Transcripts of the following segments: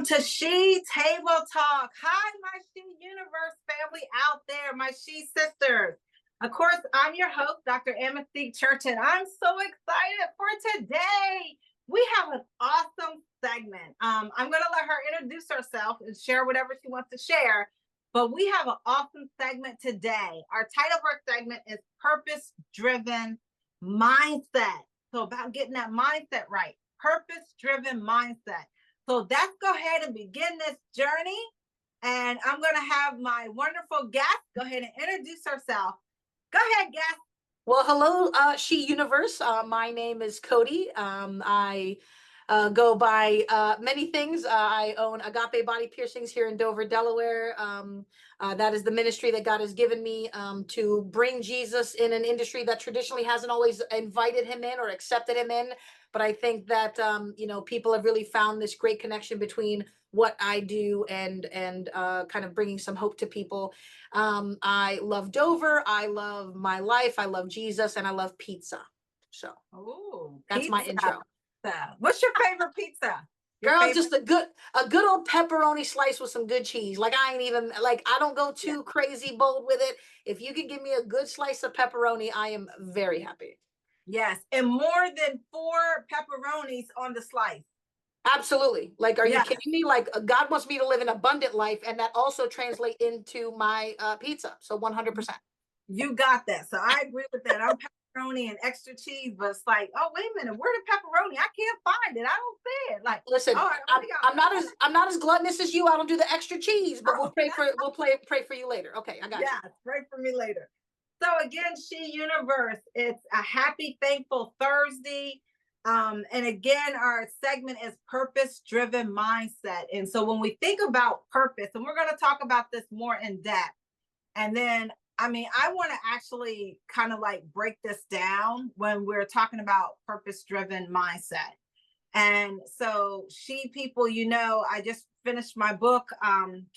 to She Table Talk. Hi, my She Universe family out there, my She sisters. Of course, I'm your host, Dr. Amystique Church, and I'm so excited for today. We have an awesome segment. I'm going to let her introduce herself and share whatever she wants to share. But we have an awesome segment today. Our title of our segment is Purpose Driven Mindset. So, about getting that mindset right, purpose driven mindset. So let's go ahead and begin this journey. And I'm going to have my wonderful guest go ahead and introduce herself. Go ahead, guest. Well, hello, She Universe. My name is Codi. I go by many things. I own Agape Body Piercings here in Dover, Delaware. That is the ministry that God has given me to bring Jesus in an industry that traditionally hasn't always invited him in or accepted him in. But I think that people have really found this great connection between what I do and kind of bringing some hope to people. I love Dover. I love my life. I love Jesus, and I love pizza. So, that's pizza. my intro. What's your favorite pizza? Girl, just a good old pepperoni slice with some good cheese. Like, I ain't even I don't go too crazy bold with it. If you could give me a good slice of pepperoni, I am very happy. Yes, and more than 4 pepperonis on the slice. Absolutely. Like, are you kidding me? Like, God wants me to live an abundant life, and that also translates into my pizza. So 100%. You got that. So I agree with that. I'm pepperoni and extra cheese, but it's like, oh, wait a minute, where the pepperoni? I can't find it. I don't see it. Like, listen, I'm not as gluttonous as you. I don't do the extra cheese, but we'll pray for you later. Okay, I got you. Yeah, pray for me later. So again, She Universe, it's a happy, thankful Thursday. And again, our segment is Purpose Driven Mindset. And so when we think about purpose, and we're going to talk about this more in depth, and then I want to actually kind of like break this down when we're talking about purpose driven mindset. And so, She people, I just finished my book,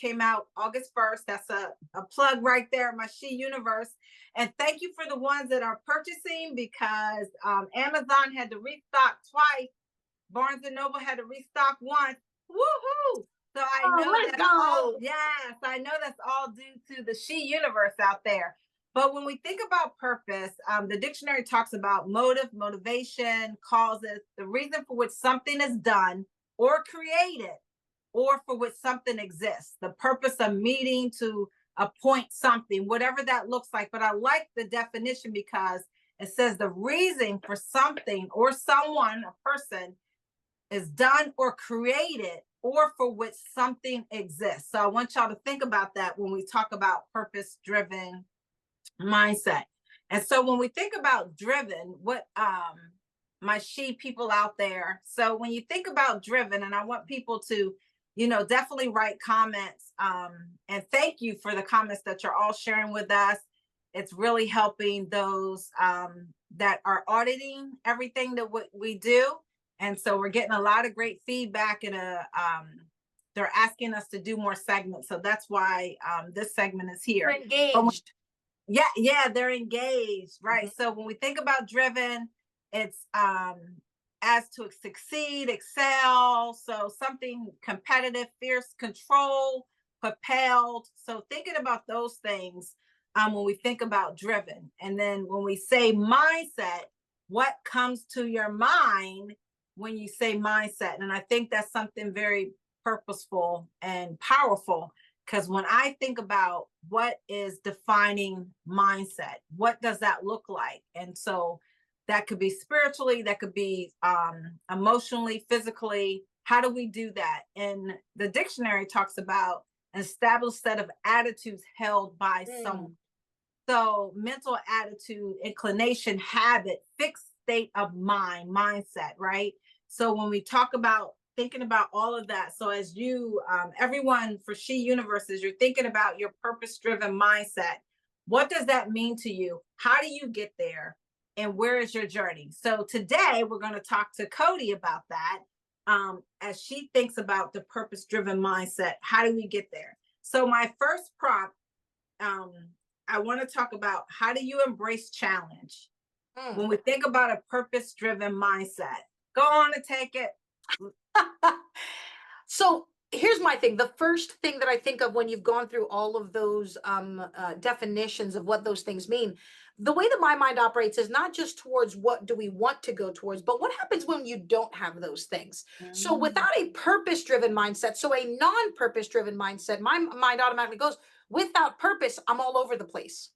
came out August 1st. That's a plug right there, my She Universe. And thank you for the ones that are purchasing, because Amazon had to restock twice. Barnes and Noble had to restock once. Woohoo! So I know that's all due to the She Universe out there. But when we think about purpose, the dictionary talks about motive, motivation, causes, the reason for which something is done or created, or for which something exists, the purpose of meeting to appoint something, whatever that looks like. But I like the definition because it says the reason for something or someone, a person, is done or created, or for which something exists. So I want y'all to think about that when we talk about purpose-driven mindset. And so when we think about driven, what my She people out there, so when you think about driven, and I want people to definitely write comments, and thank you for the comments that you're all sharing with us. It's really helping those that are auditing everything that we do. And so we're getting a lot of great feedback, and they're asking us to do more segments. So that's why this segment is here. They're engaged. They're engaged, right? Mm-hmm. So when we think about driven, it's as to succeed, excel. So something competitive, fierce, control, propelled. So thinking about those things when we think about driven. And then when we say mindset, what comes to your mind when you say mindset? And I think that's something very purposeful and powerful, because when I think about what is defining mindset, what does that look like? And so that could be spiritually, that could be emotionally, physically. How do we do that? And the dictionary talks about an established set of attitudes held by someone. So mental attitude, inclination, habit, fixed state of mind, mindset, right? So when we talk about thinking about all of that, so as you, everyone for She Universes, you're thinking about your purpose-driven mindset. What does that mean to you? How do you get there? And where is your journey? So today we're going to talk to Codi about that, as she thinks about the purpose-driven mindset. How do we get there? So my first prompt, I want to talk about, how do you embrace challenge? When we think about a purpose-driven mindset, go on and take it. So here's my thing. The first thing that I think of when you've gone through all of those definitions of what those things mean, the way that my mind operates is not just towards what do we want to go towards, but what happens when you don't have those things. So Mm, without a purpose driven mindset, so a non-purpose driven mindset, my mind automatically goes, without purpose, I'm all over the place,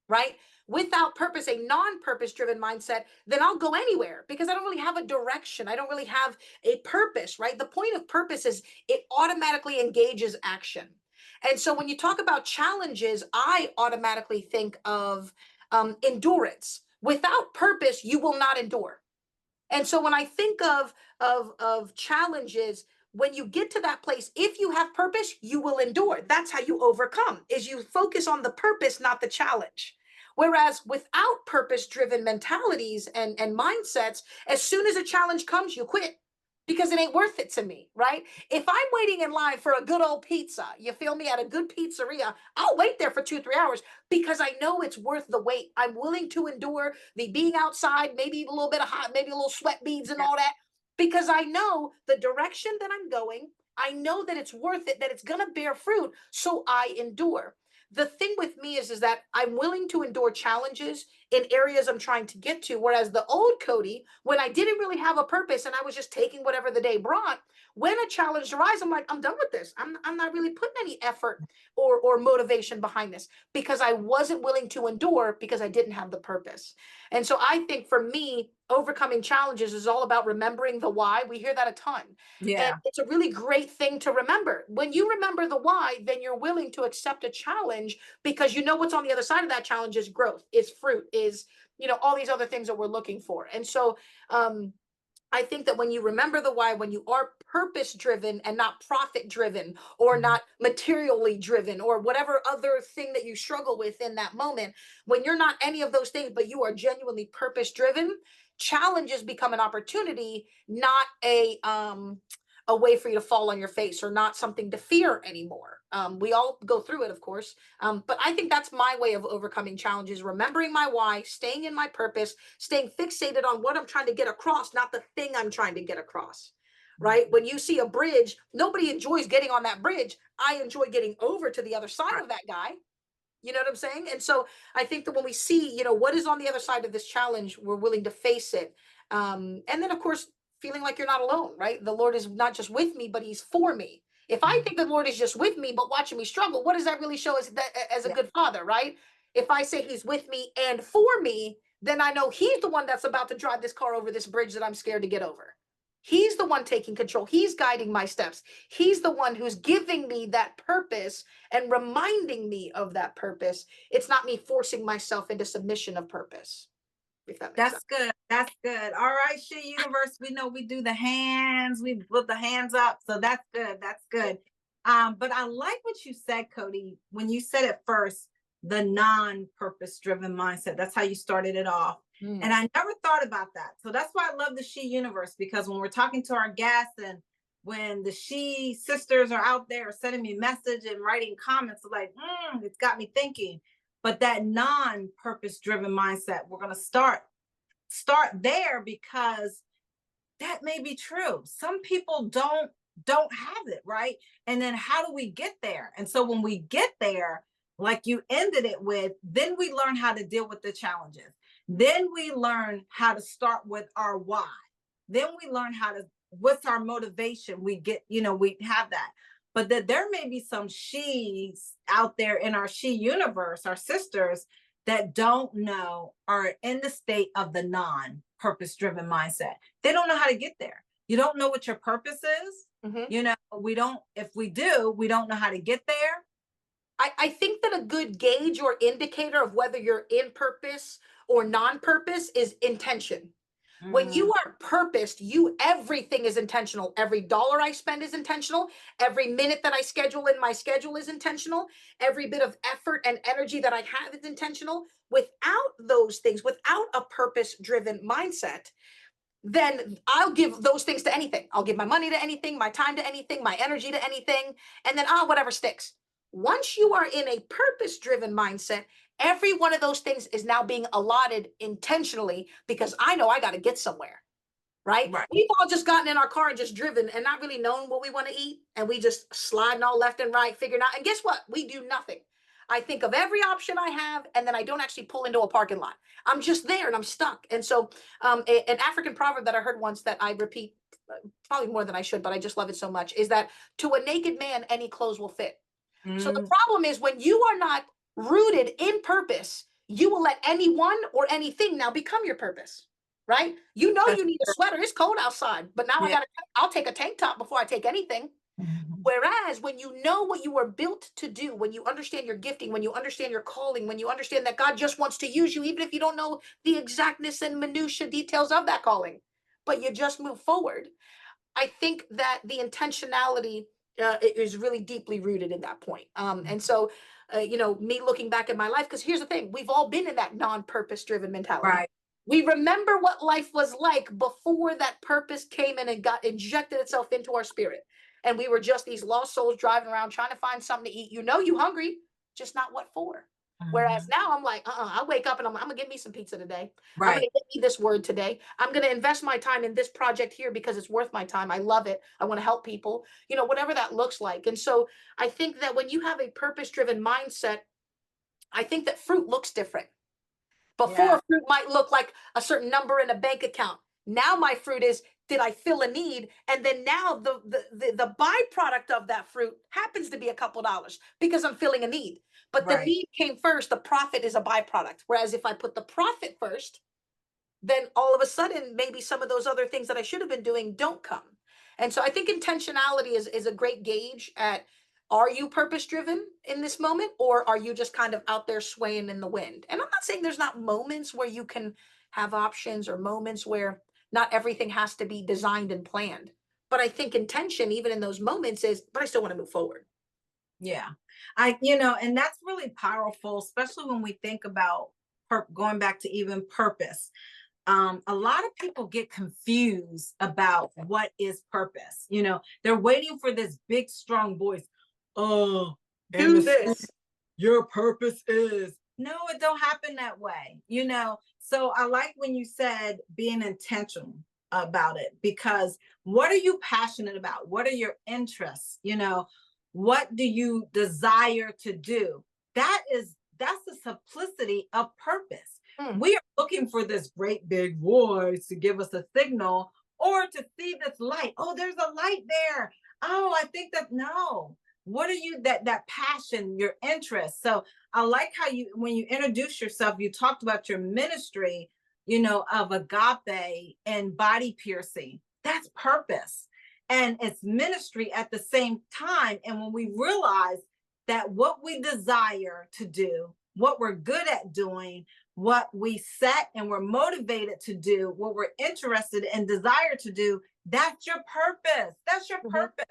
right? Without purpose, a non-purpose driven mindset, then I'll go anywhere because I don't really have a direction. I don't really have a purpose, right? The point of purpose is it automatically engages action. And so when you talk about challenges, I automatically think of endurance. Without purpose, you will not endure. And so when I think of challenges, when you get to that place, if you have purpose, you will endure. That's how you overcome. Is you focus on the purpose, not the challenge. Whereas without purpose-driven mentalities and mindsets, as soon as a challenge comes, you quit because it ain't worth it to me, right? If I'm waiting in line for a good old pizza, you feel me, at a good pizzeria, I'll wait there for 2, 3 hours because I know it's worth the wait. I'm willing to endure the being outside, maybe a little bit of hot, maybe a little sweat beads and yeah, all that, because I know the direction that I'm going. I know that it's worth it, that it's going to bear fruit. So I endure. The thing with me is that I'm willing to endure challenges in areas I'm trying to get to. Whereas the old Cody, when I didn't really have a purpose and I was just taking whatever the day brought, when a challenge arises, I'm like, I'm done with this. I'm not really putting any effort or motivation behind this because I wasn't willing to endure because I didn't have the purpose. And so I think for me, overcoming challenges is all about remembering the why. We hear that a ton. And yeah, it's a really great thing to remember. When you remember the why, then you're willing to accept a challenge because you know what's on the other side of that challenge is growth, is fruit, is, all these other things that we're looking for. And so I think that when you remember the why, when you are purpose driven and not profit driven or mhm, not materially driven or whatever other thing that you struggle with in that moment, when you're not any of those things, but you are genuinely purpose driven, challenges become an opportunity, not a way for you to fall on your face or not something to fear anymore. We all go through it, of course. But I think that's my way of overcoming challenges, remembering my why, staying in my purpose, staying fixated on what I'm trying to get across, not the thing I'm trying to get across. Right? mhm. When you see a bridge, nobody enjoys getting on that bridge. I enjoy getting over to the other side Right. of that guy. You know what I'm saying? And so I think that when we see, what is on the other side of this challenge, we're willing to face it. And then, of course, feeling like you're not alone, right? The Lord is not just with me, but He's for me. If I Mhm. think the Lord is just with me, but watching me struggle, what does that really show as a Yeah, good father, right? If I say He's with me and for me, then I know He's the one that's about to drive this car over this bridge that I'm scared to get over. He's the one taking control. He's guiding my steps. He's the one who's giving me that purpose and reminding me of that purpose. It's not me forcing myself into submission of purpose, if that makes sense. that's good. That's good. All right, She Universe. We know we do the hands. We put the hands up, so that's good. That's good. But I like what you said, Cody, when you said it first, the non-purpose driven mindset. That's how you started it off. And Mm. I never thought about that. So that's why I love the She Universe, because when we're talking to our guests and when the She sisters are out there sending me message and writing comments, like, it's got me thinking. But that non-purpose driven mindset, we're going to start there because that may be true. Some people don't have it, right? And then how do we get there? And so when we get there, like you ended it with, then we learn how to deal with the challenges. Then we learn how to start with our why. Then we learn how to, what's our motivation? We get, we have that. But that there may be some she's out there in our she universe, our sisters that don't know, are in the state of the non purpose driven mindset. They don't know how to get there. You don't know what your purpose is. Mhm. We don't, if we do, we don't know how to get there. I think that a good gauge or indicator of whether you're in purpose or non-purpose is intention. When Mm, you are purposed, everything is intentional. Every dollar I spend is intentional. Every minute that I schedule in my schedule is intentional. Every bit of effort and energy that I have is intentional. Without those things, without a purpose-driven mindset, then I'll give those things to anything. I'll give my money to anything, my time to anything, my energy to anything, and then whatever sticks. Once you are in a purpose driven mindset, every one of those things is now being allotted intentionally because I know I got to get somewhere. right? Right. We've all just gotten in our car and just driven and not really known what we want to eat. And we just sliding all left and right, figuring out. And guess what? We do nothing. I think of every option I have, and then I don't actually pull into a parking lot. I'm just there and I'm stuck. And so, an African proverb that I heard once that I repeat probably more than I should, but I just love it so much, is that to a naked man, any clothes will fit. So the Mm, problem is when you are not rooted in purpose, you will let anyone or anything now become your purpose, right? You know that's you need a true. sweater. It's cold outside, but now Yeah. I'll take a tank top before I take anything. Mhm. Whereas when you know what you were built to do, when you understand your gifting, when you understand your calling, when you understand that God just wants to use you, even if you don't know the exactness and minutia details of that calling, but you just move forward, I think that the intentionality is really deeply rooted in that point. And so, me looking back at my life, because here's the thing, we've all been in that non-purpose driven mentality. Right. We remember what life was like before that purpose came in and got injected itself into our spirit. And we were just these lost souls driving around trying to find something to eat. You know, you hungry, just not what for. Whereas Mhm. now I'm like, I wake up and I'm gonna get me some pizza today. I'm Right. gonna get me this word today. I'm gonna invest my time in this project here because it's worth my time. I love it. I want to help people, whatever that looks like. And so I think that when you have a purpose-driven mindset, I think that fruit looks different. Yeah. Before, fruit might look like a certain number in a bank account. Now my fruit is, did I fill a need? And then now the byproduct of that fruit happens to be a couple dollars because I'm filling a need. But the Right. need came first. The profit is a byproduct. Whereas if I put the profit first, then all of a sudden maybe some of those other things that I should have been doing don't come. And so I think intentionality is a great gauge at, are you purpose driven in this moment, or are you just kind of out there swaying in the wind? And I'm not saying there's not moments where you can have options or moments where not everything has to be designed and planned. But I think intention, even in those moments, is, but I still want to move forward. Yeah. And that's really powerful, especially when we think about going back to even purpose. A lot of people get confused about what is purpose. They're waiting for this big, strong voice. Oh, Do Amystique, this. your purpose is. No, it don't happen that way. So I like when you said being intentional about it, because what are you passionate about? What are your interests? What do you desire to do? That's the simplicity of purpose. Mm, We are looking for this great big voice to give us a signal, or to see this light. Oh, there's a light there. Oh, I think that, no. What are you, that passion, your interest? So I like how when you introduce yourself, you talked about your ministry, of agape and body piercing. That's purpose. And it's ministry at the same time. And when we realize that what we desire to do, what we're good at doing, what we set and we're motivated to do, what we're interested and desire to do, that's your purpose. That's your mhm. purpose.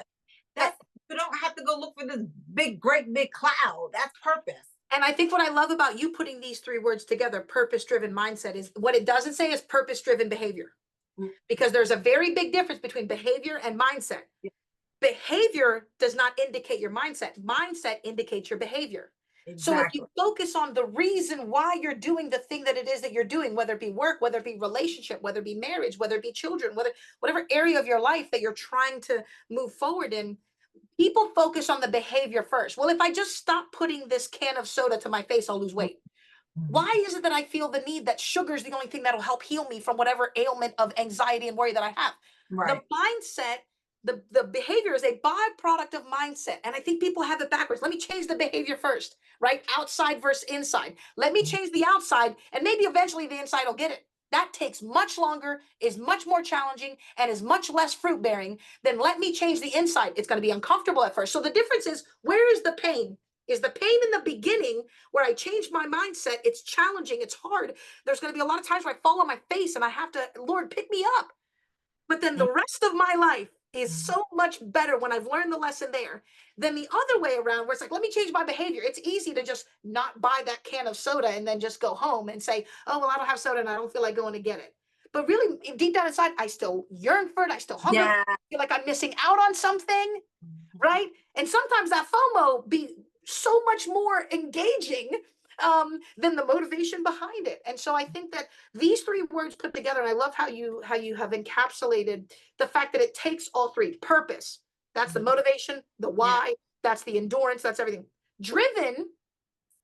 That's, you don't have to go look for this big, great big cloud. That's purpose. And I think what I love about you putting these three words together, purpose driven mindset, is what it doesn't say is purpose driven behavior, Mm, because there's a very big difference between behavior and mindset. yeah, Behavior does not indicate your mindset, mindset indicates your behavior. So if you exactly. focus on the reason why you're doing the thing that it is that you're doing, whether it be work, whether it be relationship, whether it be marriage, whether it be children, whatever area of your life that you're trying to move forward in, people focus on the behavior first. Well, if I just stop putting this can of soda to my face, I'll lose weight. Mhm. Why is it that I feel the need that sugar is the only thing that'll help heal me from whatever ailment of anxiety and worry that I have? The Right. mindset, the behavior is a byproduct of mindset. And I think people have it backwards. Let me change the behavior first, right? Outside versus inside. Let me change the outside, and maybe eventually the inside will get it. That takes much longer, is much more challenging, and is much less fruit bearing than let me change the inside. It's going to be uncomfortable at first. So the difference is, where is the pain? Is the pain in the beginning where I change my mindset? It's challenging, it's hard. There's going to be a lot of times where I fall on my face and I have to, Lord, pick me up. But then the rest of my life is Mhm. so much better when I've learned the lesson there than the other way around, where it's like, let me change my behavior. It's easy to just not buy that can of soda and then just go home and say, oh, well, I don't have soda and I don't feel like going to get it. But really, deep down inside, I still yearn for it. I still hunger. Yeah. I feel like I'm missing out on something, Mhm. right? And sometimes that FOMO be so much more engaging than the motivation behind it. And so I think that these three words put together, and I love how you have encapsulated the fact that it takes all three. Purpose, that's the Mhm. motivation, the Yeah. why, that's the endurance, that's everything. Driven,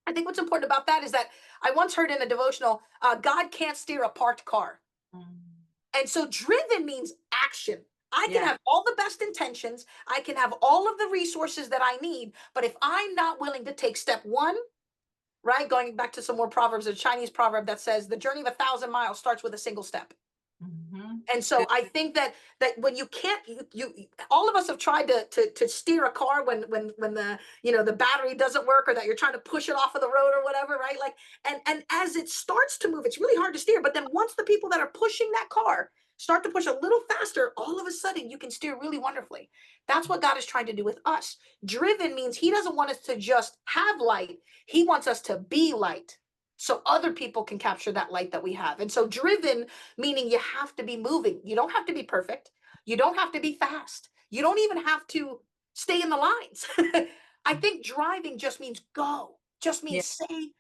I think what's important about that is that I once heard in a devotional, God can't steer a parked car. Mm. And so driven means action. I can Yeah. have all the best intentions, I can have all of the resources that I need, but if I'm not willing to take step one, right? Going back to some more proverbs, a Chinese proverb that says the journey of 1,000 miles starts with a single step. Mhm. And so I think that when you can't, all of us have tried to steer a car when the the battery doesn't work, or that you're trying to push it off of the road or whatever, right? Like, and as it starts to move, it's really hard to steer. But then once the people that are pushing that car start to push a little faster, all of a sudden you can steer really wonderfully. That's what God is trying to do with us. Driven means He doesn't want us to just have light; He wants us to be light, so other people can capture that light that we have. And so driven, meaning you have to be moving. You don't have to be perfect. You don't have to be fast. You don't even have to stay in the lines. I think driving just means go, just Yeah. means say,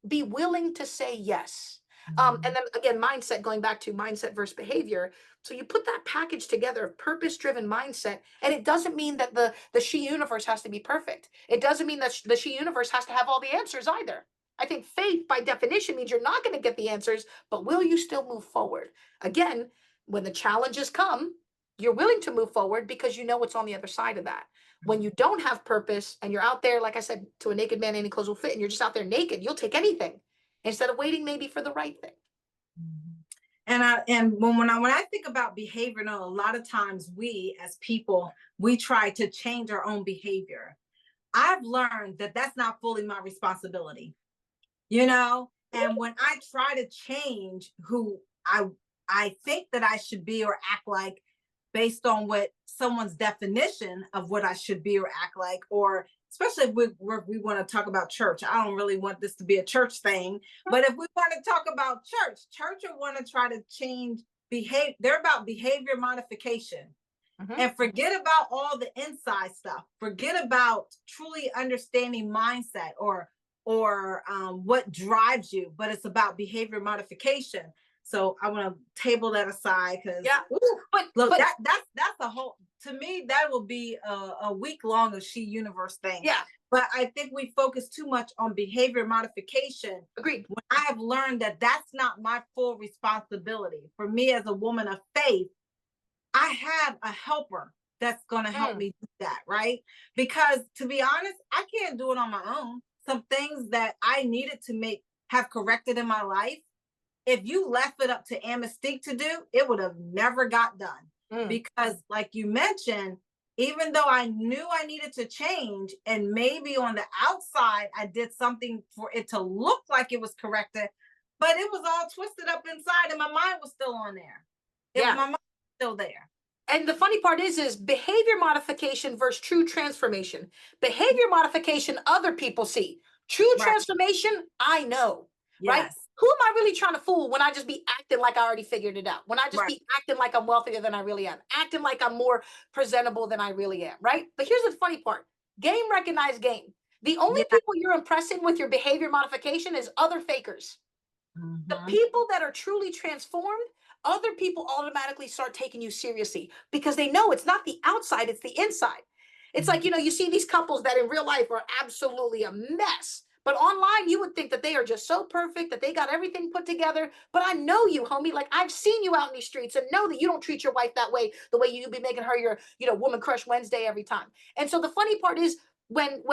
be willing to say yes. And Mhm. then again, mindset, going back to mindset versus behavior. So you put that package together, purpose driven mindset, and it doesn't mean that the she universe has to be perfect. It doesn't mean that the she universe has to have all the answers either. I think faith, by definition, means you're not going to get the answers, but will you still move forward? Again, when the challenges come, you're willing to move forward because you know what's on the other side of that. When you don't have purpose and you're out there, like I said, to a naked man, any clothes will fit, and you're just out there naked, you'll take anything instead of waiting maybe for the right thing. Mhm. And when I think about behavior, now a lot of times we as people, we try to change our own behavior. I've learned that that's not fully my responsibility, you know? And when I try to change who I think that I should be or act like based on what someone's definition of what I should be or act like, or especially if we want to talk about church. I don't really want this to be a church thing, but if we want to talk about church will want to try to change behavior. They're about behavior modification, Mhm. and forget about all the inside stuff. Forget about truly understanding mindset or what drives you, but it's about behavior modification. So I want to table that aside because Yeah, but look, but that's a whole, to me that will be a week long of She Universe thing. yeah, But I think we focus too much on behavior modification agreed. when I have learned that that's not my full responsibility. For me as a woman of faith, I have a helper that's going to help Mm, me do that, right? Because to be honest, I can't do it on my own. Some things that I needed to make have corrected in my life, if you left it up to Amystique to do, it would have never got done. mm, Because, like you mentioned, even though I knew I needed to change, and maybe on the outside I did something for it to look like it was corrected, but it was all twisted up inside, and my mind was still on there. It yeah. my mind was still there. And the funny part is behavior modification versus true transformation. Behavior modification, other people see. True Right. transformation, I know, right? Yes. Who am I really trying to fool when I just be acting like I already figured it out? When I just Right. be acting like I'm wealthier than I really am, acting like I'm more presentable than I really am, right? But here's the funny part: game recognized game. The only Yeah. people you're impressing with your behavior modification is other fakers. The Mhm. people that are truly transformed, other people automatically start taking you seriously because they know it's not the outside, it's the inside. It's like, Mhm. you see these couples that in real life are absolutely a mess. But online, you would think that they are just so perfect, that they got everything put together. But I know you, homie. Like, I've seen you out in these streets and know that you don't treat your wife that way, the way you be making her your, woman crush Wednesday every time. And so the funny part is, when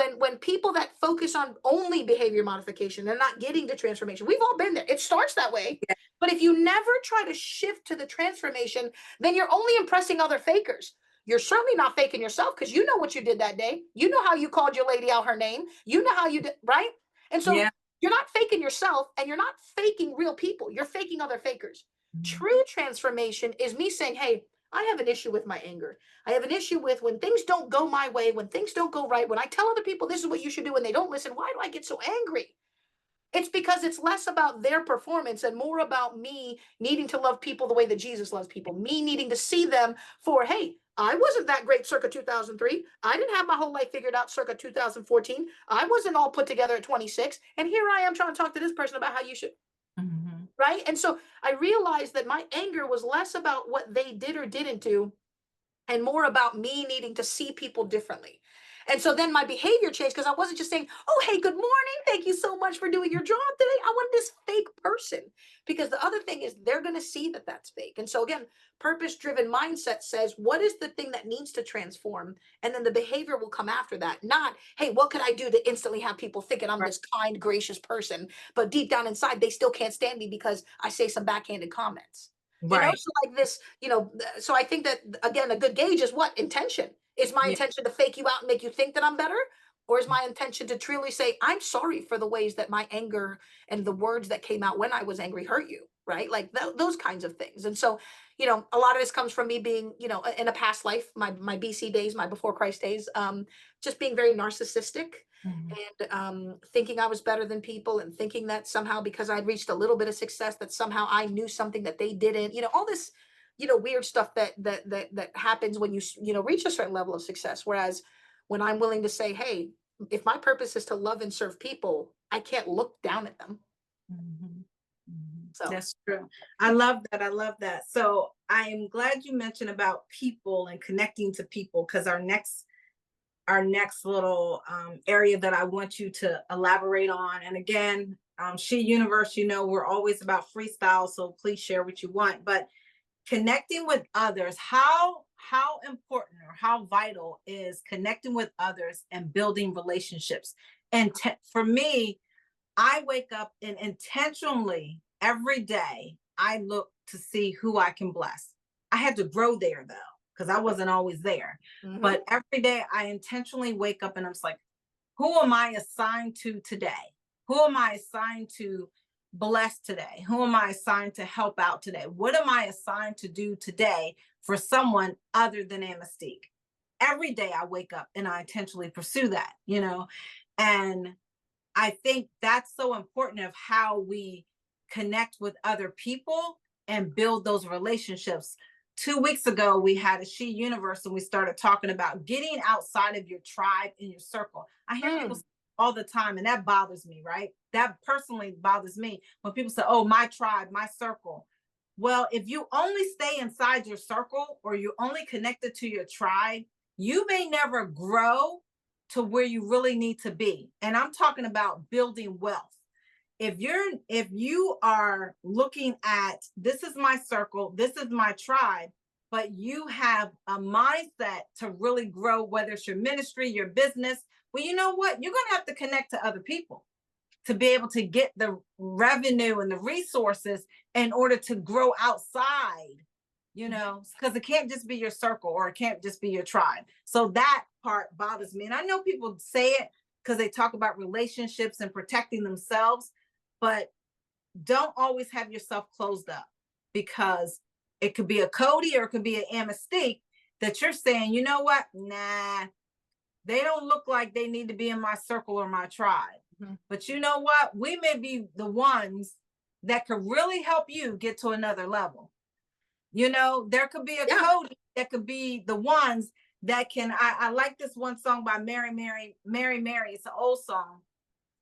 people that focus on only behavior modification, they're not getting to transformation. We've all been there. It starts that way. Yeah. But if you never try to shift to the transformation, then you're only impressing other fakers. You're certainly not faking yourself, because you know what you did that day. You know how you called your lady out her name. You know how you did, right? And so Yeah. you're not faking yourself, and you're not faking real people. You're faking other fakers. Mhm. True transformation is me saying, hey, I have an issue with my anger. I have an issue with when things don't go my way, when things don't go right, when I tell other people this is what you should do and they don't listen. Why do I get so angry? It's because it's less about their performance and more about me needing to love people the way that Jesus loves people, me needing to see them for, hey, I wasn't that great circa 2003. I didn't have my whole life figured out circa 2014. I wasn't all put together at 26. And here I am trying to talk to this person about how you should, Mhm. right? And so I realized that my anger was less about what they did or didn't do and more about me needing to see people differently. And so then my behavior changed because I wasn't just saying, oh, hey, good morning. Thank you so much for doing your job today. I want this fake person. Because the other thing is, they're going to see that that's fake. And so, again, purpose driven mindset says, what is the thing that needs to transform? And then the behavior will come after that. Not, hey, what could I do to instantly have people thinking I'm Right. this kind, gracious person? But deep down inside, they still can't stand me because I say some backhanded comments. Right. So like this, so I think that again, a good gauge is what intention. Is my Yeah. intention to fake you out and make you think that I'm better? Or is my intention to truly say, I'm sorry for the ways that my anger and the words that came out when I was angry hurt you, right? Like those kinds of things. And so, a lot of this comes from me being, in a past life, my BC days, my before Christ days, just being very narcissistic Mhm. and thinking I was better than people and thinking that somehow because I'd reached a little bit of success that somehow I knew something that they didn't. All this weird stuff that happens when you reach a certain level of success. Whereas when I'm willing to say, hey, if my purpose is to love and serve people, I can't look down at them. Mhm. Mhm. So That's true. I love that. I love that. So I'm glad you mentioned about people and connecting to people, because our next little area that I want you to elaborate on. And again, She Universe, we're always about freestyle, so please share what you want. But connecting with others, how important or how vital is connecting with others and building relationships? And for me, I wake up and intentionally every day I look to see who I can bless. I had to grow there though, because I wasn't always there. mhm. But every day I intentionally wake up and I'm just like, who am I assigned to today? Who am I assigned to bless today? Who am I assigned to help out today? What am I assigned to do today for someone other than Amystique? Every day I wake up and I intentionally pursue that. And I think that's so important of how we connect with other people and build those relationships. 2 weeks ago, we had a She Universe and we started talking about getting outside of your tribe and your circle. I hear people Mm, say all the time, and that bothers me, right? That personally bothers me when people say, oh, my tribe, my circle. Well, if you only stay inside your circle or you're only connected to your tribe, you may never grow to where you really need to be. And I'm talking about building wealth. If you are looking at, this is my circle, this is my tribe, but you have a mindset to really grow, whether it's your ministry, your business, well, you know what? You're going to have to connect to other people to be able to get the revenue and the resources in order to grow outside, because it can't just be your circle or it can't just be your tribe. So that part bothers me. And I know people say it because they talk about relationships and protecting themselves, but don't always have yourself closed up, because it could be a Codi or it could be an Amystique that you're saying, you know what? Nah, they don't look like they need to be in my circle or my tribe. mhm. But you know what? We may be the ones that could really help you get to another level. There could be a Yeah. Cody that could be the ones that can. I like this one song by Mary. It's an old song.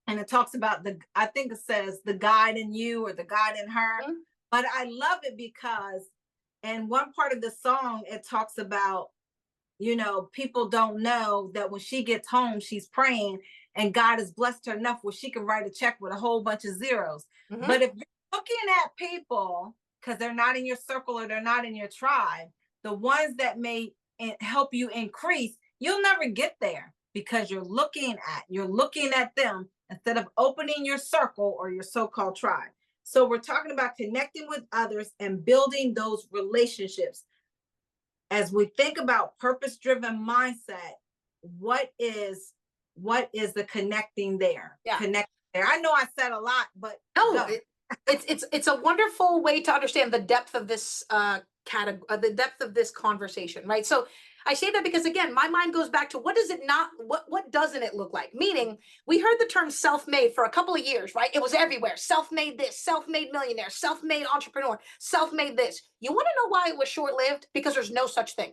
And it talks about I think it says the God in you or the God in her. Mhm. But I love it because in one part of the song, it talks about, people don't know that when she gets home, she's praying and God has blessed her enough where she can write a check with a whole bunch of zeros. Mhm. But if you're looking at people because they're not in your circle or they're not in your tribe, the ones that may help you increase, you'll never get there because you're looking at them instead of opening your circle or your so-called tribe. So we're talking about connecting with others and building those relationships. As we think about purpose-driven mindset, what is the connecting there? Yeah. Connect there. I know I said a lot, but No, go. it's a wonderful way to understand the depth of this the depth of this conversation, right? So I say that because again, my mind goes back to what does it not, what doesn't it look like? Meaning, we heard the term self-made for a couple of years, right? It was everywhere. Self-made this, self-made millionaire, self-made entrepreneur, self-made this. You want to know why it was short-lived? Because there's no such thing.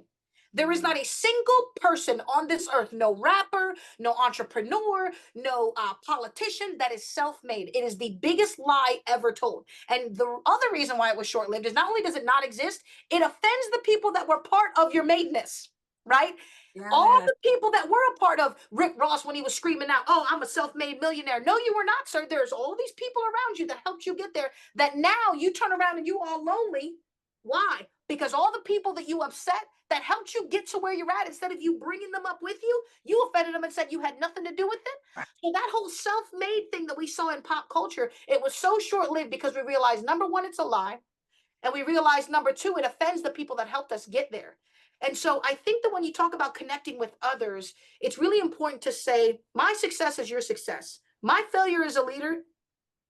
There is not a single person on this earth, no rapper, no entrepreneur, no politician that is self-made. It is the biggest lie ever told. And the other reason why it was short-lived is not only does it not exist, it offends the people that were part of your madeness, right? All Yeah. the people that were a part of Rick Ross when he was screaming out, oh, I'm a self-made millionaire. No, you were not, sir. There's all these people around you that helped you get there that now you turn around and you all lonely. Why? Because all the people that you upset that helped you get to where you're at, instead of you bringing them up with you, you offended them and said you had nothing to do with it. Right. So that whole self-made thing that we saw in pop culture, it was so short-lived because we realized, number one, it's a lie. And we realized, number two, it offends the people that helped us get there. And so I think that when you talk about connecting with others, it's really important to say, my success is your success. My failure as a leader,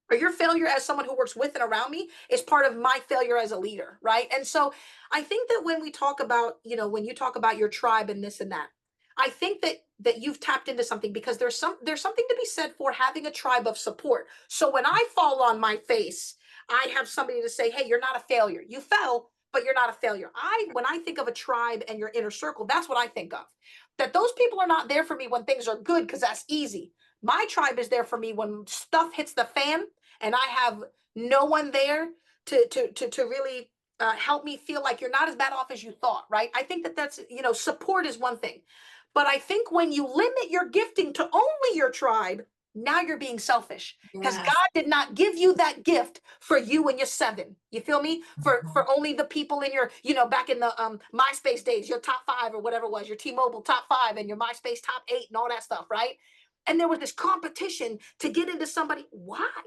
or your failure as someone who works with and around me, is part of my failure as a leader, right? And so I think that when we talk about, when you talk about your tribe and this and that, I think that you've tapped into something, because there's something to be said for having a tribe of support. So when I fall on my face, I have somebody to say, hey, you're not a failure. You fell, but you're not a failure. When I think of a tribe and your inner circle, that's what I think of. That those people are not there for me when things are good, because that's easy. My tribe is there for me when stuff hits the fan and I have no one there to really help me feel like you're not as bad off as you thought, right? I think that's, support is one thing. But I think when you limit your gifting to only your tribe, now you're being selfish, because Yes. God did not give you that gift for you when you're 7. You feel me? For only the people in your, back in the MySpace days, your top 5 or whatever it was, your T-Mobile top 5 and your MySpace top 8 and all that stuff, right? And there was this competition to get into somebody. Why?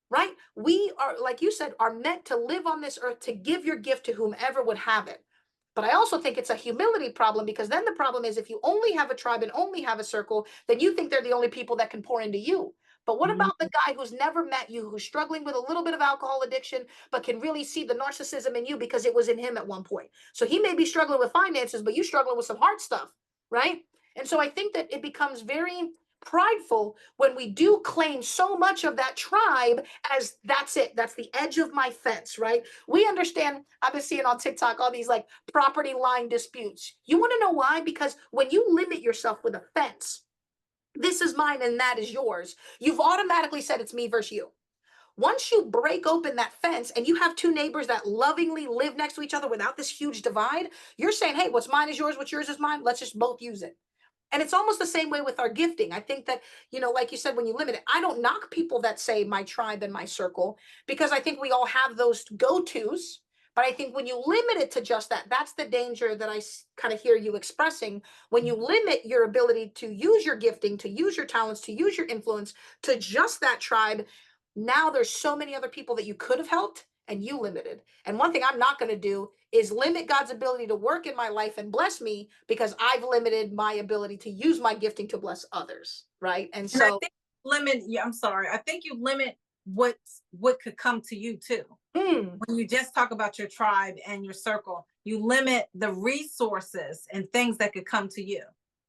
Right? We are, like you said, are meant to live on this earth to give your gift to whomever would have it. But I also think it's a humility problem, because then the problem is, if you only have a tribe and only have a circle, then you think they're the only people that can pour into you. But what about the guy who's never met you, who's struggling with a little bit of alcohol addiction, but can really see the narcissism in you because it was in him at one point? So he may be struggling with finances, but you struggling with some hard stuff, right? And so I think that it becomes very prideful when we do claim so much of that tribe as that's it, that's the edge of my fence, right? We understand. I've been seeing on TikTok all these like property line disputes. You want to know why? Because when you limit yourself with a fence, this is mine and that is yours, you've automatically said it's me versus you. Once you break open that fence and you have two neighbors that lovingly live next to each other without this huge divide, you're saying, hey, what's mine is yours, what's yours is mine, let's just both use it. And it's almost the same way with our gifting. I think that, like you said, when you limit it, I don't knock people that say my tribe and my circle, because I think we all have those go-tos. But I think when you limit it to just that, that's the danger that I kind of hear you expressing. When you limit your ability to use your gifting, to use your talents, to use your influence to just that tribe, now there's so many other people that you could have helped and you limited. And one thing I'm not going to do is limit God's ability to work in my life and bless me, because I've limited my ability to use my gifting to bless others, right? And And I so, think I'm sorry. I think you limit what could come to you too. When you just talk about your tribe and your circle, you limit the resources and things that could come to you.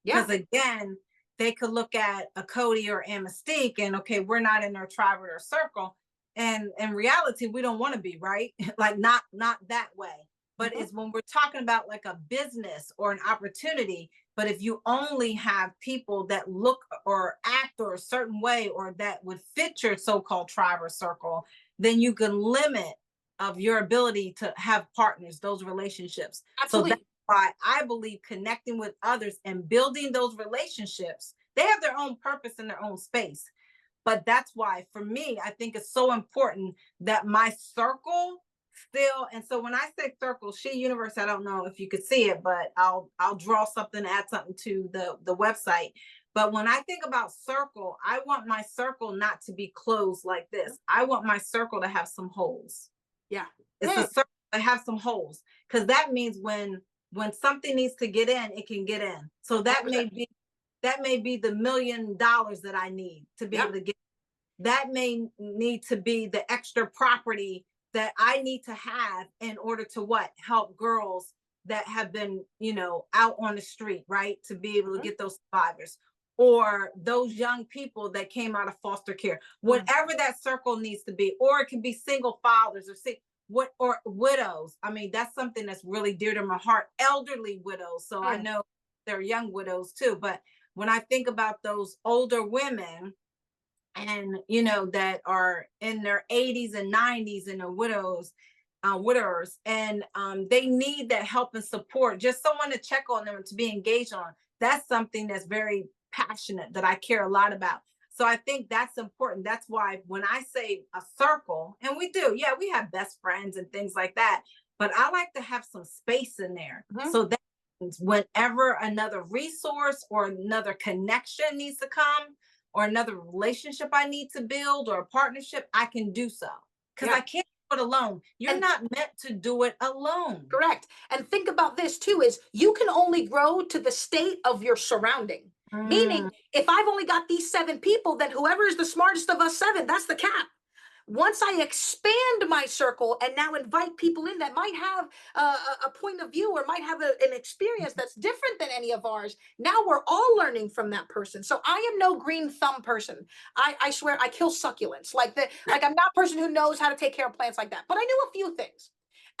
yeah, Because again, they could look at a Codi or Amystique and okay, we're not in their tribe or their circle. And in reality, we don't want to be, right? Like not that way. But mhm, it's when we're talking about like a business or an opportunity. But if you only have people that look or act or a certain way or that would fit your so-called tribe or circle, then you can limit of your ability to have partners, those relationships. So that's absolutely. why I believe connecting with others and building those relationships, they have their own purpose in their own space. But that's why for me, I think it's so important that my circle still, and so when I say circle, S.H.E Universe, I don't know if you could see it, but I'll draw something, add something to the website. But when I think about circle, I want my circle not to be closed like this. I want my circle to have some holes. Yeah. It's a circle that have some holes, because that means when something needs to get in, it can get in. So that may 100%. be the $1,000,000 that I need to be Yeah. able to get. That may need to be the extra property that I need to have in order to what? Help girls that have been, out on the street, right? To be able to Mhm. get those survivors, or those young people that came out of foster care, Mm. whatever that circle needs to be, or it can be single fathers or widows. I mean, that's something that's really dear to my heart, elderly widows. So I Mm. know they're young widows too, but when I think about those older women and that are in their 80s and 90s and are widowers, and they need that help and support, just someone to check on them and to be engaged on. That's something that's very passionate, that I care a lot about. So I think that's important. That's why when I say a circle, and we do, yeah, we have best friends and things like that, but I like to have some space in there, Mhm. so that whenever another resource or another connection needs to come, or another relationship I need to build, or a partnership, I can do so, because Yeah. I can't do it alone. You're And not meant to do it alone. correct. And think about this too, is you can only grow to the state of your surrounding. Mm, Meaning, if I've only got these 7 people, then whoever is the smartest of us 7, that's the cap. Once I expand my circle and now invite people in that might have a point of view or might have an experience that's different than any of ours, now we're all learning from that person. So I am no green thumb person. I swear I kill succulents. Like I'm not a person who knows how to take care of plants like that. But I knew a few things.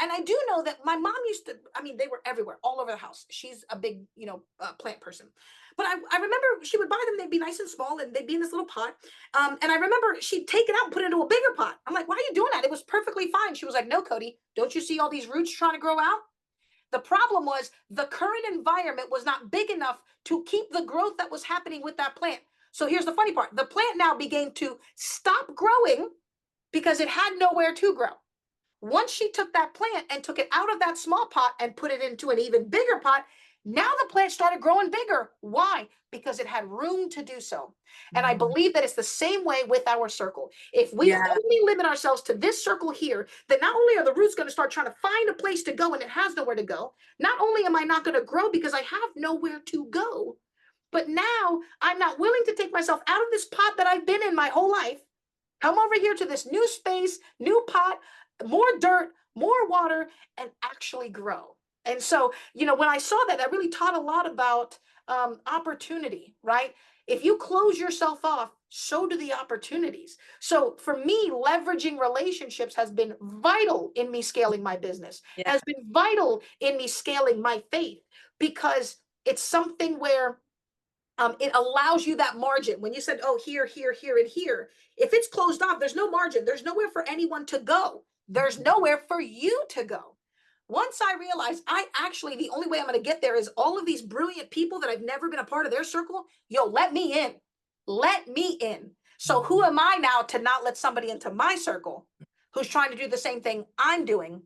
And I do know that my mom used to, I mean, they were everywhere, all over the house. She's a big, plant person. But I remember she would buy them, they'd be nice and small, and they'd be in this little pot. And I remember she'd take it out and put it into a bigger pot. I'm like, why are you doing that? It was perfectly fine. She was like, no, Cody, don't you see all these roots trying to grow out? The problem was the current environment was not big enough to keep the growth that was happening with that plant. So here's the funny part. The plant now began to stop growing because it had nowhere to grow. Once she took that plant and took it out of that small pot and put it into an even bigger pot, now the plant started growing bigger. Why? Because it had room to do so. And I mm, believe that it's the same way with our circle. If we yeah. only limit ourselves to this circle here, then not only are the roots going to start trying to find a place to go and it has nowhere to go, not only am I not going to grow because I have nowhere to go, but now I'm not willing to take myself out of this pot that I've been in my whole life, come over here to this new space, new pot, more dirt, more water, and actually grow. And so, when I saw that, that really taught a lot about opportunity, right? If you close yourself off, so do the opportunities. So for me, leveraging relationships has been vital in me scaling my business, Yeah. has been vital in me scaling my faith, because it's something where it allows you that margin. When you said, oh, here, here, here, and here, if it's closed off, there's no margin. There's nowhere for anyone to go. There's nowhere for you to go. Once I realized the only way I'm going to get there is all of these brilliant people that I've never been a part of their circle. Yo, let me in. Let me in. So who am I now to not let somebody into my circle who's trying to do the same thing I'm doing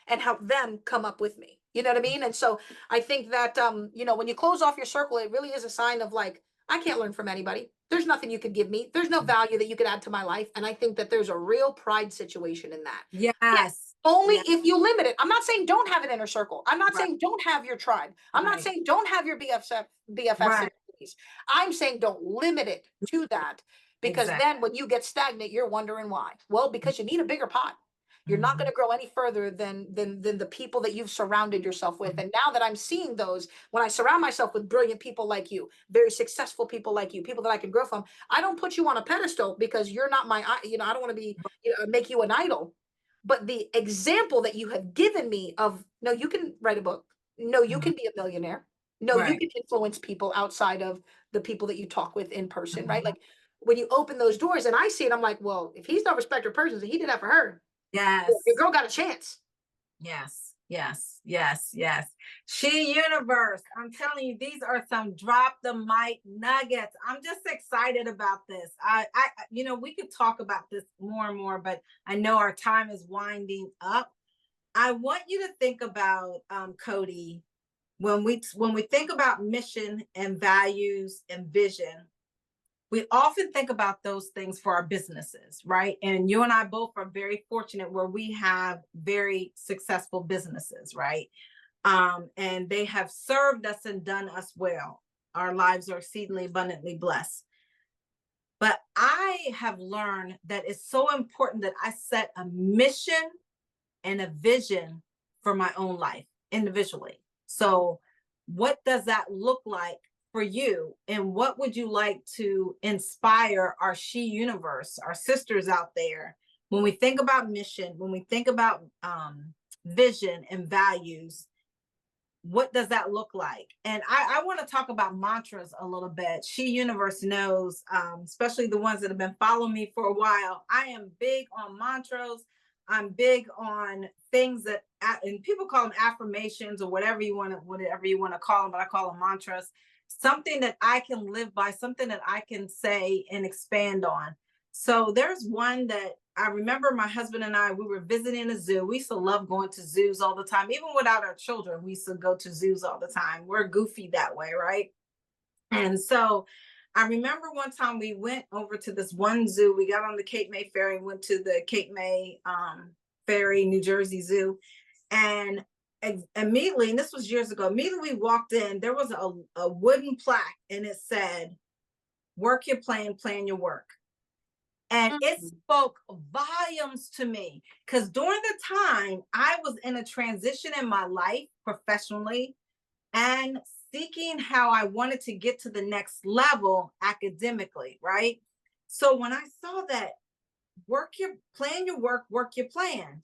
and help them come up with me? You know what I mean? And so I think that when you close off your circle, it really is a sign of like, I can't learn from anybody. There's nothing you could give me. There's no value that you could add to my life. And I think that there's a real pride situation in that. Yes, Yes. only Yeah. if you limit it. I'm not saying don't have an inner circle. I'm not Right. saying don't have your tribe. I'm not Right. saying don't have your BFFs and Right. buddies. I'm saying don't limit it to that, because Exactly. then when you get stagnant, you're wondering why. Well, because you need a bigger pot. You're not going Mhm. to grow any further than the people that you've surrounded yourself with. And now that I'm seeing those, when I surround myself with brilliant people like you, very successful people like you, people that I can grow from, I don't put you on a pedestal because you're not I don't want to be, make you an idol. But the example that you have given me of, no, you can write a book. No, you Mhm. can be a millionaire. No, you Right. can influence people outside of the people that you talk with in person, right? Mhm. Like when you open those doors and I see it, I'm like, well, if he's no respecter of persons and he did that for her, your Yes. girl got a chance. Yes, yes, yes, yes. She Universe. I'm telling you, these are some drop the mic nuggets. I'm just excited about this. We could talk about this more and more, but I know our time is winding up. I want you to think about, Cody, when we think about mission and values and vision, we often think about those things for our businesses, right? And you and I both are very fortunate where we have very successful businesses, right? And they have served us and done us well. Our lives are exceedingly abundantly blessed. But I have learned that it's so important that I set a mission and a vision for my own life individually. So, what does that look like for you? And what would you like to inspire our She universe, our sisters out there, when we think about mission, when we think about vision and values? What does that look like? And I want to talk about mantras a little bit. She Universe knows, especially the ones that have been following me for a while. I am big on mantras. I'm big on things that, and people call them affirmations or whatever you want to call them, but I call them mantras. Something that I can live by, something that I can say and expand on. So there's one that I remember my husband and I, we were visiting a zoo. We used to love going to zoos all the time. Even without our children, we used to go to zoos all the time. We're goofy that way, right? And so I remember one time we went over to this one zoo. We got on the Cape May ferry and went to the Cape May ferry, New Jersey Zoo. And immediately, and this was years ago, immediately we walked in, there was a wooden plaque and it said, work your plan, plan your work. And it spoke volumes to me because during the time I was in a transition in my life professionally and seeking how I wanted to get to the next level academically, right? So when I saw that plan your work, work your plan.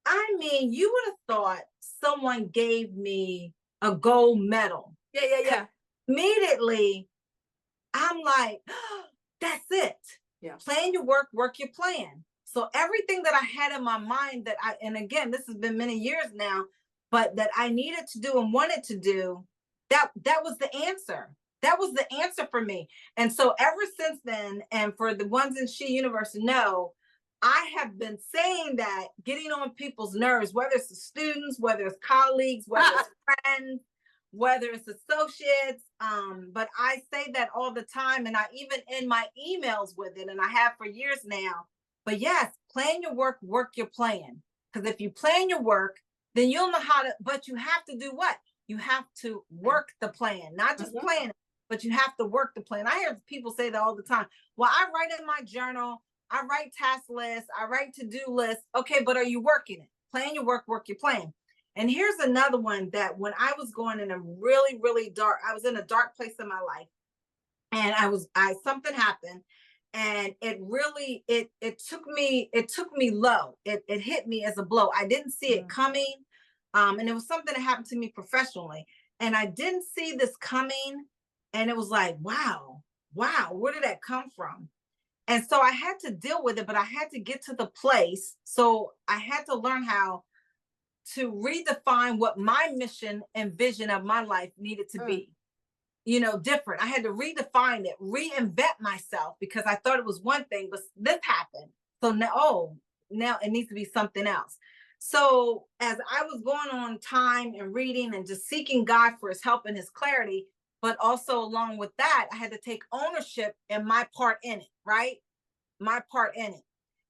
I mean, you would have thought someone gave me a gold medal. Yeah. Immediately, I'm like, oh, that's it. Yeah. Plan your work, work your plan. So everything that I had in my mind and again, this has been many years now, but that I needed to do and wanted to do, that was the answer. That was the answer for me. And so ever since then, and for the ones in She Universe know, I have been saying that, getting on people's nerves, whether it's the students, whether it's colleagues, whether it's friends, whether it's associates, but I say that all the time, and I even in my emails with it, and I have for years now. But yes, plan your work, work your plan. Because if you plan your work, then you'll know how to, but you have to do what? You have to work the plan, not just plan it, but you have to work the plan. I hear people say that all the time. Well, I write in my journal, I write task lists, I write to-do lists. Okay, but are you working it? Plan your work, work your plan. And here's another one that when I was going in a really, really dark, I was in a dark place in my life, and something happened, and it really, it took me low. It hit me as a blow. I didn't see it coming. And it was something that happened to me professionally, and I didn't see this coming. And it was like, wow, where did that come from? And so I had to deal with it, but I had to get to the place. So I had to learn how to redefine what my mission and vision of my life needed to be, different. I had to redefine it, reinvent myself, because I thought it was one thing, but this happened. So now it needs to be something else. So as I was going on time and reading and just seeking God for his help and his clarity, but also along with that, I had to take ownership in my part in it, right? My part in it.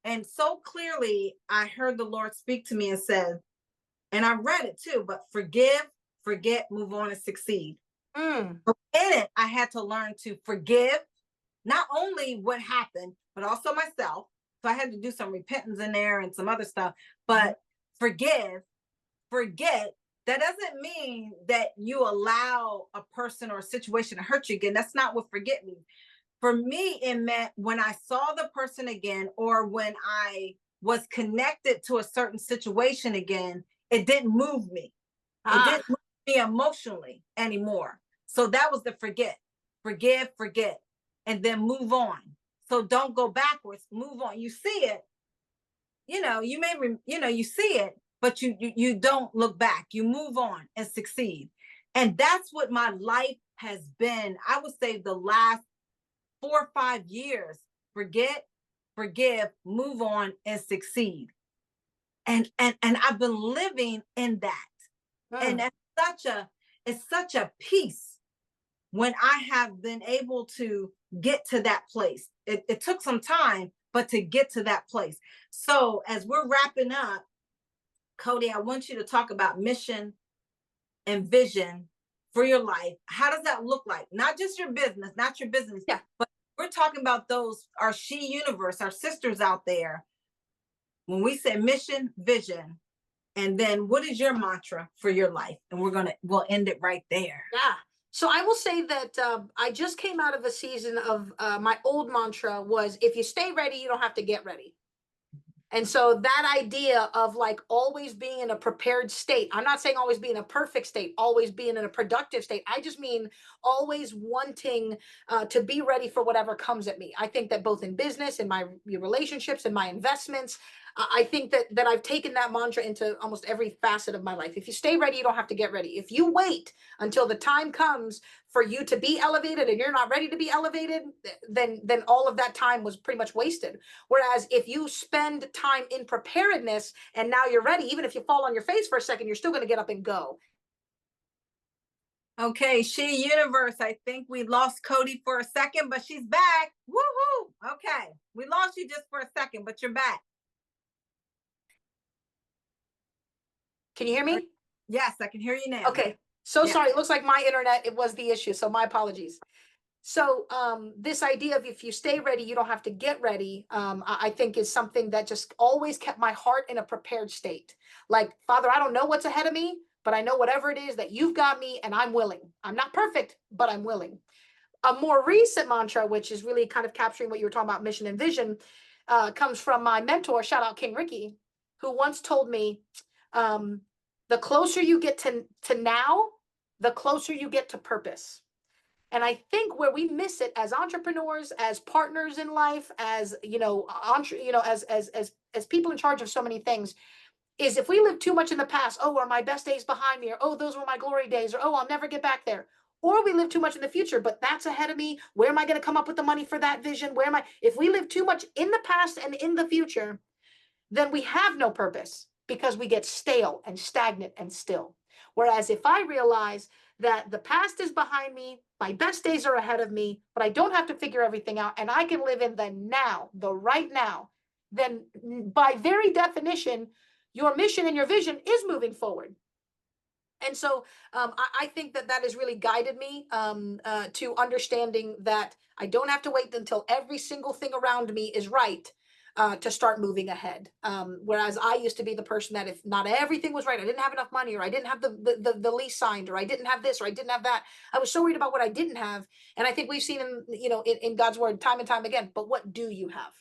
And so clearly I heard the Lord speak to me and said, and I read it too, but forgive, forget, move on, and succeed. In it, I had to learn to forgive not only what happened, but also myself. So I had to do some repentance in there and some other stuff, but forgive, forget. That doesn't mean that you allow a person or a situation to hurt you again. That's not what forget means. For me, it meant when I saw the person again, or when I was connected to a certain situation again, it didn't move me. It didn't move me emotionally anymore. So that was the forget, forgive, forget, and then move on. So don't go backwards, move on. You see it, you may, you see it, but you don't look back. You move on and succeed. And that's what my life has been. I would say the last 4 or 5 years. Forget, forgive, move on, and succeed. And I've been living in that. And it's such a peace when I have been able to get to that place. It took some time, but to get to that place. So as we're wrapping up, Codi, I want you to talk about mission and vision for your life. How does that look like? Not just your business, Yeah. but we're talking about our She universe, our sisters out there. When we say mission, vision, And then what is your mantra for your life? And we'll end it right there. Yeah. So I will say that I just came out of a season of my old mantra was, if you stay ready, you don't have to get ready. And so that idea of like always being in a prepared state, I'm not saying always be in a perfect state, always being in a productive state. I just mean always wanting to be ready for whatever comes at me. I think that both in business, in my relationships, in my investments, I think that I've taken that mantra into almost every facet of my life. If you stay ready, you don't have to get ready. If you wait until the time comes for you to be elevated and you're not ready to be elevated, then all of that time was pretty much wasted. Whereas if you spend time in preparedness and now you're ready, even if you fall on your face for a second, you're still going to get up and go. Okay, She Universe. I think we lost Codi for a second, but she's back. Woohoo! Okay, we lost you just for a second, but you're back. Can you hear me? Yes, I can hear you now. Okay. So Yeah. sorry. It looks like my internet, it was the issue. So my apologies. So this idea of if you stay ready, you don't have to get ready, I think is something that just always kept my heart in a prepared state. Like, Father, I don't know what's ahead of me, but I know whatever it is that you've got me, and I'm willing. I'm not perfect, but I'm willing. A more recent mantra, which is really kind of capturing what you were talking about, mission and vision, comes from my mentor, shout out King Ricky, who once told me, the closer you get to now, the closer you get to purpose. And I think where we miss it as entrepreneurs, as partners in life, as as people in charge of so many things, is if we live too much in the past. Oh, are my best days behind me? Or oh, those were my glory days. Or oh, I'll never get back there. Or we live too much in the future, but that's ahead of me. Where am I going to come up with the money for that vision? Where am I? If we live too much in the past and in the future, then we have no purpose because we get stale and stagnant and still. Whereas if I realize that the past is behind me, my best days are ahead of me, but I don't have to figure everything out and I can live in the now, the right now, then by very definition, your mission and your vision is moving forward. And so I think that has really guided me to understanding that I don't have to wait until every single thing around me is right to start moving ahead. Whereas I used to be the person that if not everything was right, I didn't have enough money, or I didn't have the lease signed, or I didn't have this, or I didn't have that. I was so worried about what I didn't have. And I think we've seen in God's word time and time again, but what do you have?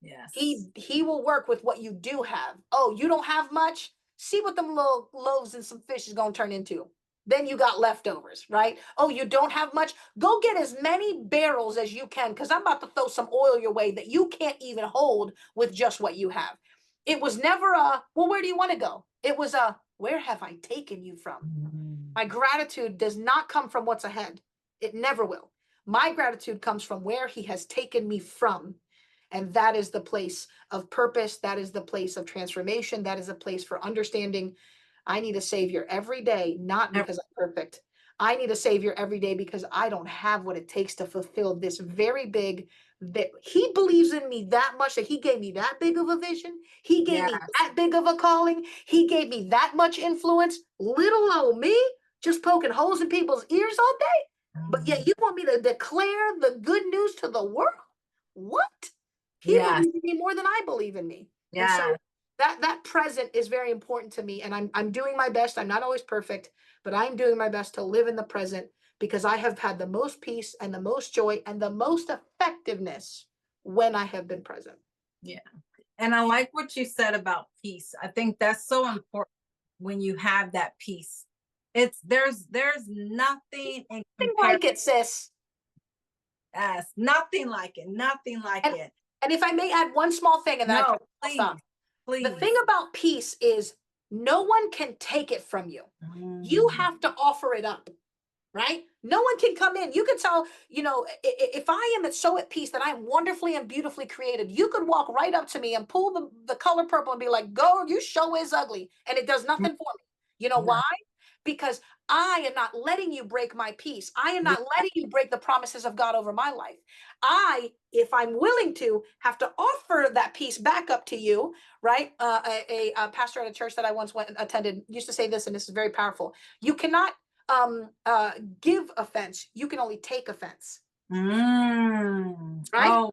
Yes. He will work with what you do have. Oh, you don't have much? See what them little loaves and some fish is going to turn into. Then you got leftovers, right? Oh, you don't have much? Go get as many barrels as you can, because I'm about to throw some oil your way that you can't even hold with just what you have. It was never a, well, where do you want to go? It was a, where have I taken you from? My gratitude does not come from what's ahead. It never will. My gratitude comes from where he has taken me from. And that is the place of purpose. That is the place of transformation. That is a place for understanding. I need a savior every day, not because I'm perfect. I need a savior every day because I don't have what it takes to fulfill this very big, that he believes in me that much that he gave me that big of a vision. He gave me that big of a calling. He gave me that much influence. Little old me just poking holes in people's ears all day. But yet you want me to declare the good news to the world? What? He believes in me more than I believe in me. And so that present is very important to me. And I'm doing my best. I'm not always perfect, but I'm doing my best to live in the present because I have had the most peace and the most joy and the most effectiveness when I have been present. Yeah. And I like what you said about peace. I think that's so important when you have that peace. There's nothing in like it, sis. Yes, nothing like it. Nothing like it. And if I may add one small thing, and then please. The thing about peace is no one can take it from you. You have to offer it up, right? No one can come in. You could tell, if I am so at peace that I'm wonderfully and beautifully created, you could walk right up to me and pull the color purple and be like, go, you show is ugly. And it does nothing for me. You know why? Because I am not letting you break my peace. I am not letting you break the promises of God over my life. I, if I'm willing to, have to offer that peace back up to you, right? A pastor at a church that I once attended used to say this, and this is very powerful. You cannot give offense. You can only take offense. right? Oh,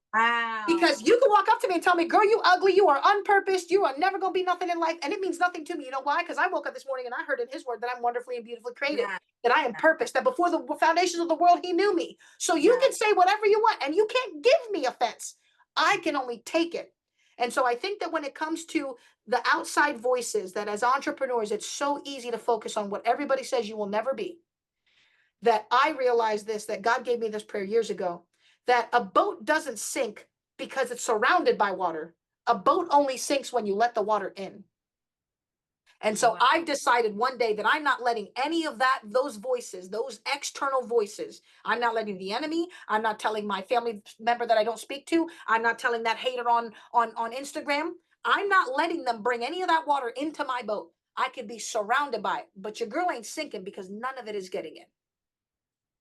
Because wow. you can walk up to me and tell me, girl, you ugly, you are unpurposed, you are never going to be nothing in life. And it means nothing to me. You know why? Because I woke up this morning and I heard in his word that I'm wonderfully and beautifully created, Yeah, that I am purposed, that before the foundations of the world, he knew me. So you yeah, can say whatever you want and you can't give me offense. I can only take it. And so I think that when it comes to the outside voices, that as entrepreneurs, it's so easy to focus on what everybody says you will never be. That I realized this, that God gave me this prayer years ago, that a boat doesn't sink because it's surrounded by water. A boat only sinks when you let the water in. And so wow. I've decided one day that I'm not letting any of that, those voices, those external voices, I'm not letting the enemy, I'm not telling my family member that I don't speak to, I'm not telling that hater on Instagram, I'm not letting them bring any of that water into my boat. I could be surrounded by it, but your girl ain't sinking because none of it is getting in.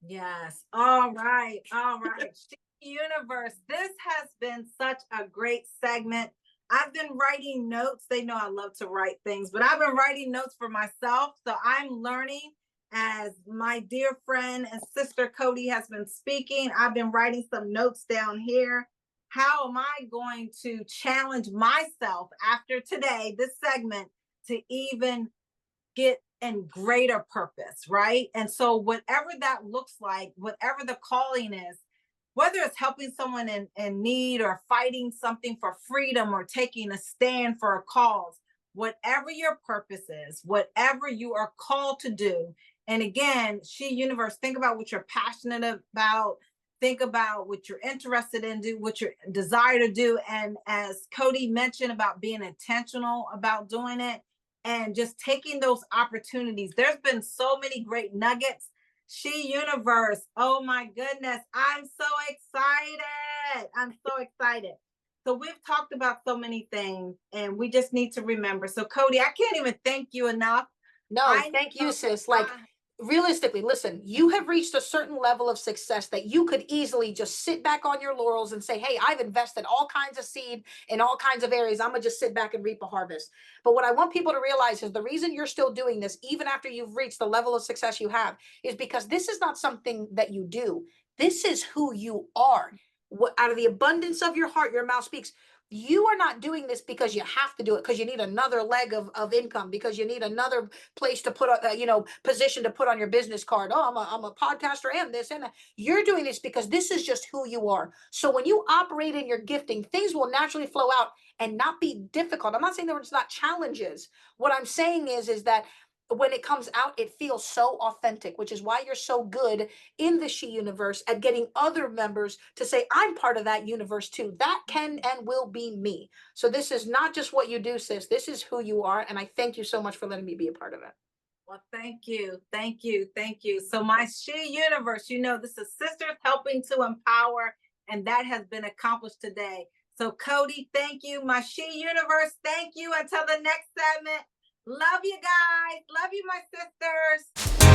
Yes. All right. All right. Universe, this has been such a great segment. I've been writing notes. They know I love to write things, but I've been writing notes for myself. So I'm learning as my dear friend and sister Codi has been speaking. I've been writing some notes down here. How am I going to challenge myself after today, this segment, to even get in greater purpose, right? And so, whatever that looks like, whatever the calling is, whether it's helping someone in need or fighting something for freedom or taking a stand for a cause, whatever your purpose is, whatever you are called to do. And again, She Universe, think about what you're passionate about. Think about what you're interested in, do what you desire to do. And as Codi mentioned about being intentional about doing it, and just taking those opportunities. There's been so many great nuggets. She Universe, oh my goodness, I'm so excited. I'm so excited. So we've talked about so many things and we just need to remember. So Codi, I can't even thank you enough. No, I thank you, know, sis. Like, realistically, listen, you have reached a certain level of success that you could easily just sit back on your laurels and say, hey, I've invested all kinds of seed in all kinds of areas. I'm going to just sit back and reap a harvest. But what I want people to realize is the reason you're still doing this, even after you've reached the level of success you have, is because this is not something that you do. This is who you are. What, out of the abundance of your heart, your mouth speaks. You are not doing this because you have to do it, because you need another leg of income, because you need another place to put position to put on your business card. Oh, I'm a podcaster and this and that. You're doing this because this is just who you are. So when you operate in your gifting, things will naturally flow out and not be difficult. I'm not saying there's not challenges. What I'm saying is that when it comes out, it feels so authentic, which is why you're so good in the She Universe at getting other members to say, I'm part of that universe too. That can and will be me. So this is not just what you do, sis. This is who you are. And I thank you so much for letting me be a part of it. well, thank you. Thank you. Thank you. So, my She Universe, this is Sisters Helping to Empower, and that has been accomplished today. So, Codi, thank you. My She Universe, thank you. Until the next segment, love you guys. Love you, my sisters.